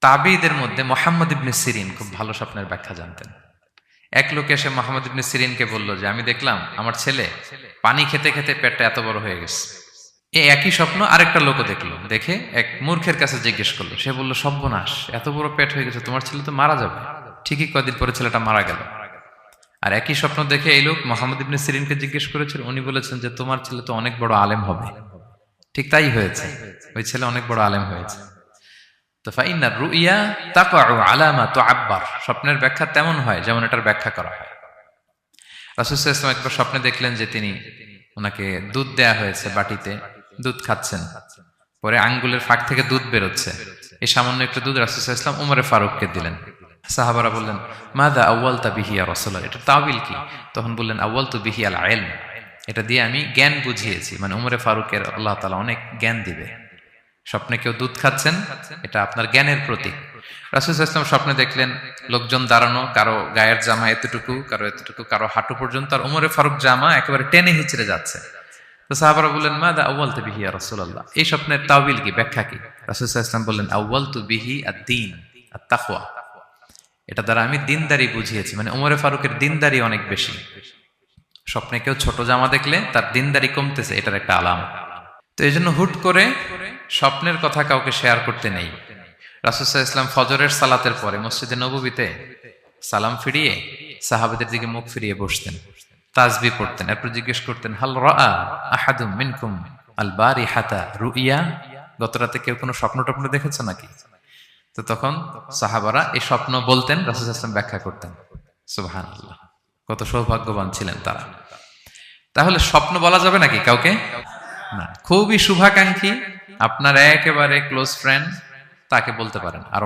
তাবিদের মধ্যে মুহাম্মদ ইবনে সিরিন খুব ভালো স্বপ্নের ব্যাখ্যা জানতেন। এক লোক এসে মুহাম্মদ ইবনে সিরিনকে বলল যে আমি দেখলাম আমার ছেলে পানি খেতে খেতে পেটটা এত বড় হয়ে গেছে। এই একই স্বপ্ন আরেকটা লোকও দেখলো, দেখে এক মূর্খের কাছে জিজ্ঞেস করলো। সে বলল, সর্বনাশ, এত বড় পেট হয়ে গেছে, তোমার ছেলে তো মারা যাবে। ঠিকই কয়েকদিন পরে ছেলেটা মারা গেল। আর একই স্বপ্ন দেখে এই লোক মুহাম্মদ ইবনে সিরিনকে জিজ্ঞেস করেছিল, উনি বলেছেন যে তোমার ছেলে তো অনেক বড় আলেম হবে। ঠিক তাই হয়েছে, ওই ছেলে অনেক বড় আলেম হয়েছে। তো ফাইন্না রুইয়া তাকাউ আলা মা তুআব্বার, স্বপ্নের ব্যাখ্যা তেমন হয় যেমন এটার ব্যাখ্যা করা হয়। রাসূল সাল্লাল্লাহু আলাইহি ওয়াসাল্লাম একবার স্বপ্নে দেখলেন যে তিনি ওনাকে দুধ দেয়া হয়েছে, বাটিতে দুধ খাচ্ছেন, পরে আঙ্গুলের ফাঁক থেকে দুধ বেরোচ্ছে। এই সামান্য একটু দুধ রাসূল সাল্লাল্লাহু আলাইহি ওয়াসাল্লাম উমরে ফারুককে দিলেন। সাহাবারা বললেন, মাযা আউয়ালতা বিহি ইয়া রাসূলুল্লাহ, এটা তাওয়িল কি? তখন বললেন, আউয়ালতু বিহি আল ইলম, এটা দিয়ে আমি জ্ঞান বুঝিয়েছি, মানে উমরে ফারুকের আল্লাহ তাআলা অনেক জ্ঞান দিবে। স্বপ্নে কেউ দুধ খাচ্ছেন, এটা আপনার জ্ঞানের প্রতীক। রাসূল সাল্লাল্লাহু আলাইহি ওয়াসাল্লাম স্বপ্নে দেখলেন লোকজন দাঁড়ানো, কারো গায়ের জামা এতটুকু, কারো এতটুকু, কারো হাঁটু পর্যন্ত, আর উমরে ফারুক জামা একেবারে টেনে হিচড়ে যাচ্ছে। তো সাহাবারা বললেন, মাযা আউয়ালতু বিহি ইয়া রাসূলুল্লাহ, এই স্বপ্নের তাওয়িল কি, ব্যাখ্যা কি? রাসূল সাল্লাল্লাহু আলাইহি ওয়াসাল্লাম বললেন, আউয়ালতু বিহি আদ-দীন আত-তাকওয়া, এটা দ্বারা আমি দিনদারি বুঝিয়েছি, মানে উমরে ফারুকের দিনদারি অনেক বেশি। স্বপ্নে কেউ ছোট জামা দেখলে তার দিনদারি কমতেছে, এটার একটা আলামত। তো এই জন্য হুট করে স্বপ্নের কথা কাউকে শেয়ার করতে নেই। রাসূল সাল্লাল্লাহু আলাইহি ওয়াসাল্লাম ফজরের সালাতের পরে মসজিদে নববীতে সালাম ফিরিয়ে সাহাবাদের দিকে মুখ ফিরিয়ে বসতেন, তাসবিহ পড়তেন, এরপর জিজ্ঞেস করতেন, হাল রাআ আহাদুম মিনকুম আল বারিহাতা রুইয়া, গত রাতে কেউ কোনো স্বপ্ন টপ্ন দেখেছে নাকি? তো তখন সাহাবারা এই স্বপ্ন বলতেন, রাসূল সাল্লাল্লাহু আলাইহি ওয়াসাল্লাম ব্যাখ্যা করতেন। সুবহানাল্লাহ, কত সৌভাগ্যবান ছিলেন তারা। তাহলে স্বপ্ন বলা যাবে নাকি কাউকে? না, খুবই শুভাকাঙ্ক্ষী, আপনার একেবারে ক্লোজ ফ্রেন্ড, তাকে বলতে পারেন। আর